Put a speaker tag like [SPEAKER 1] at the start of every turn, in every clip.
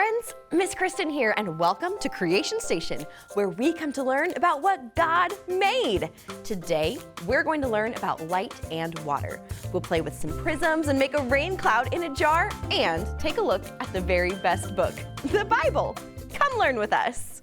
[SPEAKER 1] friends, Miss Kristin here, and welcome to Creation Station, where we come to learn about what God made. Today, we're going to learn about light and water. We'll play with some prisms and make a rain cloud in a jar, and take a look at the very best book, the Bible. Come learn with us.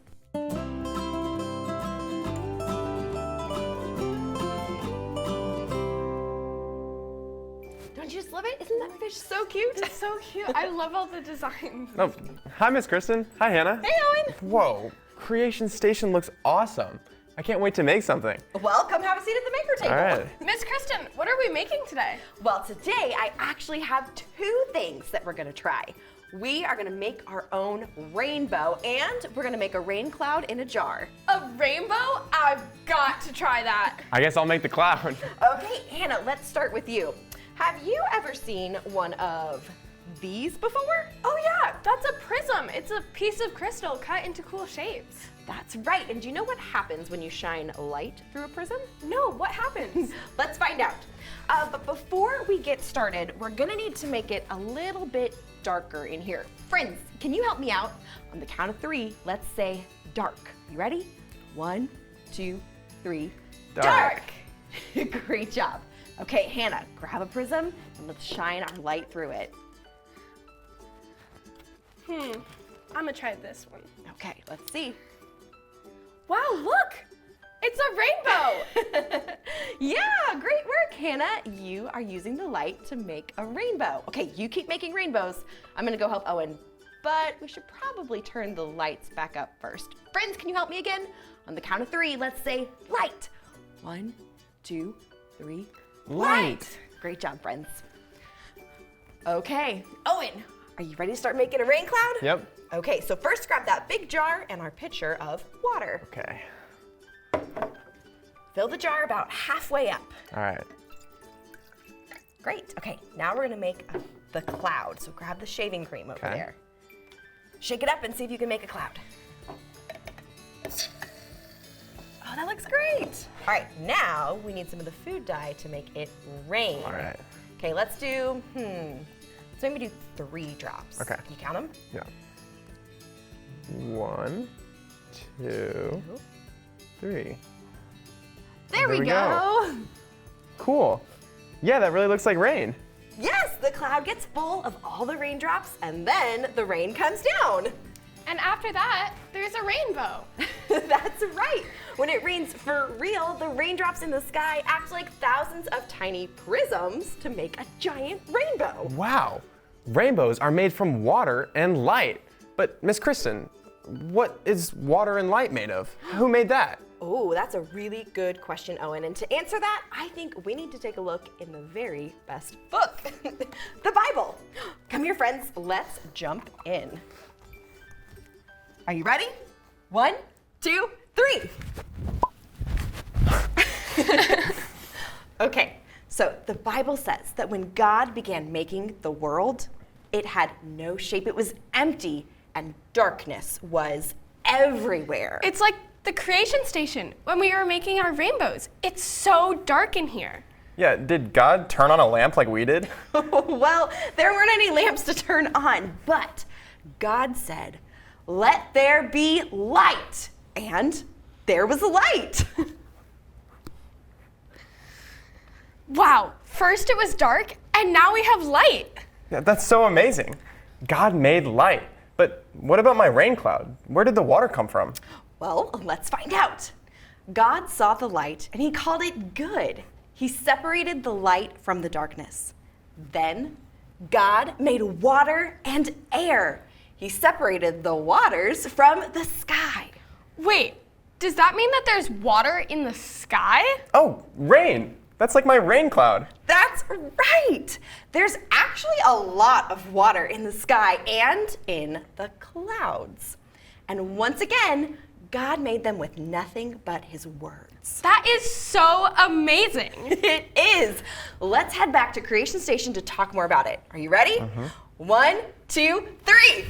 [SPEAKER 1] Don't you just love it? Isn't that fish so cute?
[SPEAKER 2] It's so cute. I love all the designs.
[SPEAKER 3] Oh, hi, Miss Kristin. Hi, Hannah.
[SPEAKER 1] Hey, Owen.
[SPEAKER 3] Whoa, Creation Station looks awesome. I can't wait to make something.
[SPEAKER 1] Well, come have a seat at the maker table.
[SPEAKER 3] All right.
[SPEAKER 2] Miss Kristin, what are we making today?
[SPEAKER 1] Well, today I actually have two things that we're gonna try. We are gonna make our own rainbow, and we're gonna make a rain cloud in a jar.
[SPEAKER 2] A rainbow? I've got to try that.
[SPEAKER 3] I guess I'll make the cloud.
[SPEAKER 1] Okay, Hannah, let's start with you. Have you ever seen one of these before?
[SPEAKER 2] Oh yeah, that's a prism. It's a piece of crystal cut into cool shapes.
[SPEAKER 1] That's right, and do you know what happens when you shine light through a prism?
[SPEAKER 2] No, what happens?
[SPEAKER 1] Let's find out. But before we get started, we're gonna need to make it a little bit darker in here. Friends, can you help me out? On the count of three, let's say dark. You ready? 1, 2, 3.
[SPEAKER 3] Dark.
[SPEAKER 1] Great job. Okay, Hannah, grab a prism and let's shine our light through it.
[SPEAKER 2] I'm gonna try this one.
[SPEAKER 1] Okay, let's see.
[SPEAKER 2] Wow, look! It's a rainbow!
[SPEAKER 1] Yeah, great work, Hannah. You are using the light to make a rainbow. Okay, you keep making rainbows. I'm gonna go help Owen, but we should probably turn the lights back up first. Friends, can you help me again? On the count of three, let's say light. 1, 2, 3.
[SPEAKER 3] Light.
[SPEAKER 1] Great job, friends. Okay, Owen, are you ready to start making a rain cloud?
[SPEAKER 3] Yep.
[SPEAKER 1] Okay, so first grab that big jar and our pitcher of water.
[SPEAKER 3] Okay.
[SPEAKER 1] Fill the jar about halfway up.
[SPEAKER 3] All right.
[SPEAKER 1] Great. Okay, now we're gonna make the cloud. So grab the shaving cream over
[SPEAKER 3] Okay.
[SPEAKER 1] there. Shake it up and see if you can make a cloud. Oh, that looks great. All right, now we need some of the food dye to make it rain.
[SPEAKER 3] All right.
[SPEAKER 1] Okay, let's do, let's maybe do 3 drops.
[SPEAKER 3] Okay.
[SPEAKER 1] Can you count them?
[SPEAKER 3] Yeah. 1, 2, 3.
[SPEAKER 1] There we
[SPEAKER 3] we
[SPEAKER 1] go.
[SPEAKER 3] go. Cool. Yeah, that really looks like rain.
[SPEAKER 1] Yes, the cloud gets full of all the raindrops and then the rain comes down.
[SPEAKER 2] And after that, there's a rainbow.
[SPEAKER 1] That's right. When it rains for real, the raindrops in the sky act like thousands of tiny prisms to make a giant rainbow.
[SPEAKER 3] Wow. Rainbows are made from water and light. But Miss Kristin, what is water and light made of? Who made that?
[SPEAKER 1] Oh, that's a really good question, Owen. And to answer that, I think we need to take a look in the very best book, the Bible. Come here, friends. Let's jump in. Are you ready? 1, 2, 3. Okay, so the Bible says that when God began making the world, it had no shape. It was empty, and darkness was everywhere.
[SPEAKER 2] It's like the Creation Station when we were making our rainbows. It's so dark in here.
[SPEAKER 3] Yeah, did God turn on a lamp like we did?
[SPEAKER 1] Well, there weren't any lamps to turn on, but God said, "Let there be light." And there was light.
[SPEAKER 2] Wow, first it was dark, and now we have light.
[SPEAKER 3] Yeah, that's so amazing. God made light. But what about my rain cloud? Where did the water come from?
[SPEAKER 1] Well, let's find out. God saw the light and he called it good. He separated the light from the darkness. Then God made water and air. He separated the waters from the sky.
[SPEAKER 2] Wait, does that mean that there's water in the sky?
[SPEAKER 3] Oh, rain. That's like my rain cloud.
[SPEAKER 1] That's right. There's actually a lot of water in the sky and in the clouds. And once again, God made them with nothing but his words.
[SPEAKER 2] That is so amazing.
[SPEAKER 1] It is. Let's head back to Creation Station to talk more about it. Are you ready? 1, 2, 3.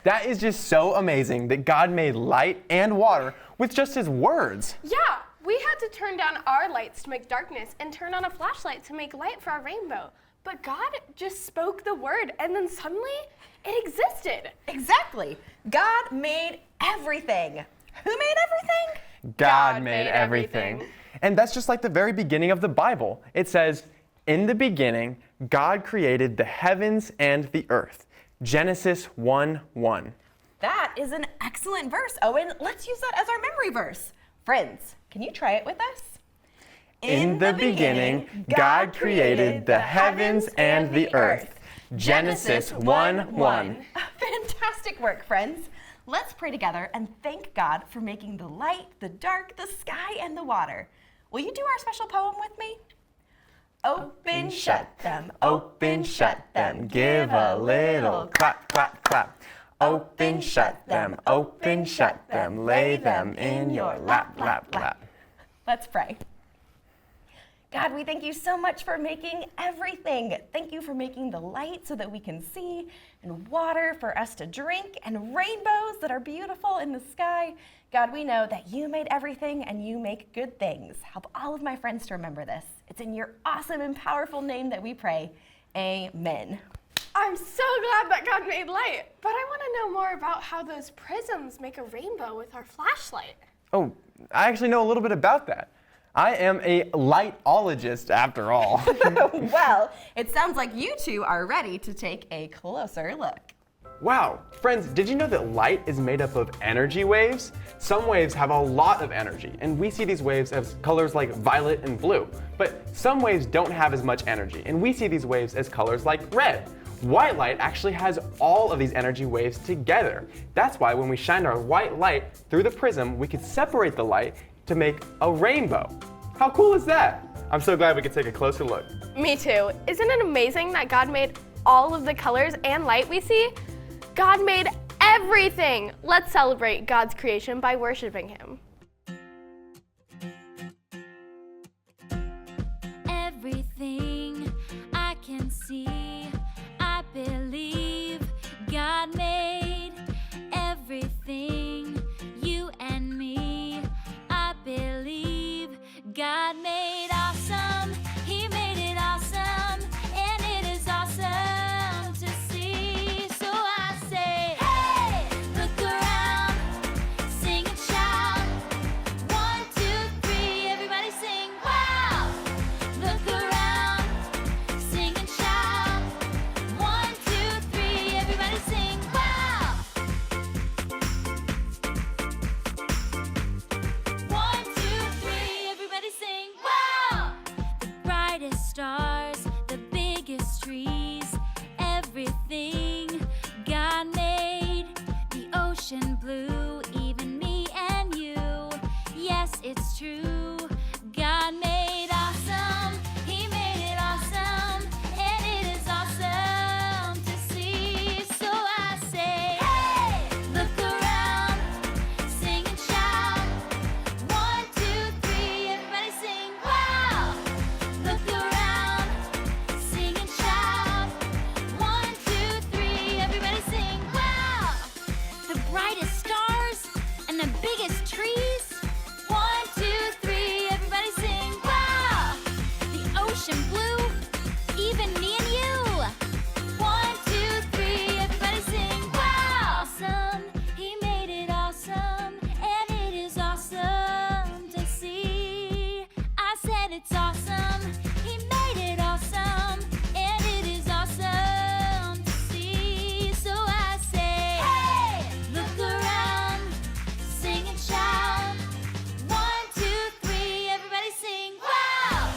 [SPEAKER 3] That is just so amazing that God made light and water with just his words.
[SPEAKER 2] Yeah, we had to turn down our lights to make darkness and turn on a flashlight to make light for our rainbow. But God just spoke the word and then suddenly it existed.
[SPEAKER 1] Exactly. God made everything. Who made everything?
[SPEAKER 3] God made everything. And that's just like the very beginning of the Bible. It says, "In the beginning, God created the heavens and the earth." Genesis 1:1.
[SPEAKER 1] That is an excellent verse, Owen. Let's use that as our memory verse. Friends, can you try it with us?
[SPEAKER 3] In the beginning, God created the heavens and the earth. Genesis 1:1.
[SPEAKER 1] Fantastic work, friends. Let's pray together and thank God for making the light, the dark, the sky, and the water. Will you do our special poem with me? Open, shut them.
[SPEAKER 3] Open, shut them. Give a little clap, clap, clap. Open, shut them. Open, shut them. Lay them in your lap, lap, lap.
[SPEAKER 1] Let's pray. God, we thank you so much for making everything. Thank you for making the light so that we can see, and water for us to drink, and rainbows that are beautiful in the sky. God, we know that you made everything and you make good things. Help all of my friends to remember this. It's in your awesome and powerful name that we pray. Amen.
[SPEAKER 2] I'm so glad that God made light, but I want to know more about how those prisms make a rainbow with our flashlight.
[SPEAKER 3] Oh, I actually know a little bit about that. I am a lightologist after all.
[SPEAKER 1] Well, it sounds like you two are ready to take a closer look.
[SPEAKER 3] Wow, friends, did you know that light is made up of energy waves? Some waves have a lot of energy, and we see these waves as colors like violet and blue. But some waves don't have as much energy, and we see these waves as colors like red. White light actually has all of these energy waves together. That's why when we shine our white light through the prism, we could separate the light to make a rainbow. How cool is that? I'm so glad we could take a closer look.
[SPEAKER 2] Me too. Isn't it amazing that God made all of the colors and light we see? God made everything! Let's celebrate God's creation by worshiping Him.
[SPEAKER 4] Everything I can see, I believe God made everything, you and me, I believe God made awesome, He made it awesome, and it is awesome to see. So I say, hey, look around, sing and shout, 1, 2, 3, everybody sing, wow! Look around, sing and shout, 1, 2, 3, everybody sing, wow! 1, 2, 3, everybody sing, wow! The brightest stars, the biggest trees, everything God made, the ocean blue, even me and you. Yes, it's true. God made awesome, He made it awesome, and it is awesome to see. So I say, hey, look around, sing and shout, 1, 2, 3, everybody sing, wow! Look around, sing and shout, 1, 2, 3, everybody sing, wow! The brightest stars and the biggest trees, 1, 2, 3, everybody sing, wow! The ocean blue, even me and you, 1, 2, 3, everybody sing, wow! Awesome, He made it awesome, and it is awesome to see. I said it's awesome, He made it awesome, and it is awesome to see. So I say, hey, look around, sing and shout, 1, 2, 3, everybody sing, wow!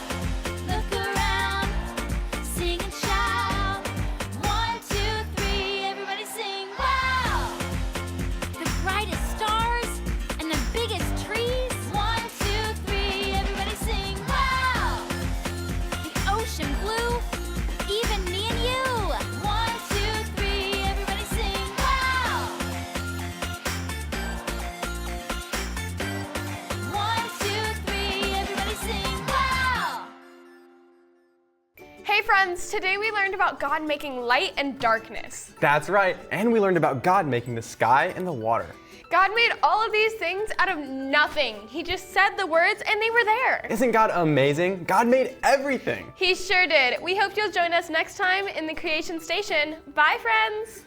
[SPEAKER 4] Look around, sing and shout, 1, 2, 3, everybody sing, wow! The brightest stars and the biggest trees, 1, 2, 3, everybody sing, wow! The ocean blue, even me and you, 1, 2, 3, everybody sing, wow! 1, 2, 3, everybody sing, wow!
[SPEAKER 2] Hey friends, today we learned about God making light and darkness.
[SPEAKER 3] That's right, and we learned about God making the sky and the water.
[SPEAKER 2] God made all of these things out of nothing. He just said the words and they were there.
[SPEAKER 3] Isn't God amazing? God made everything.
[SPEAKER 2] He sure did. We hope you'll join us next time in the Creation Station. Bye, friends.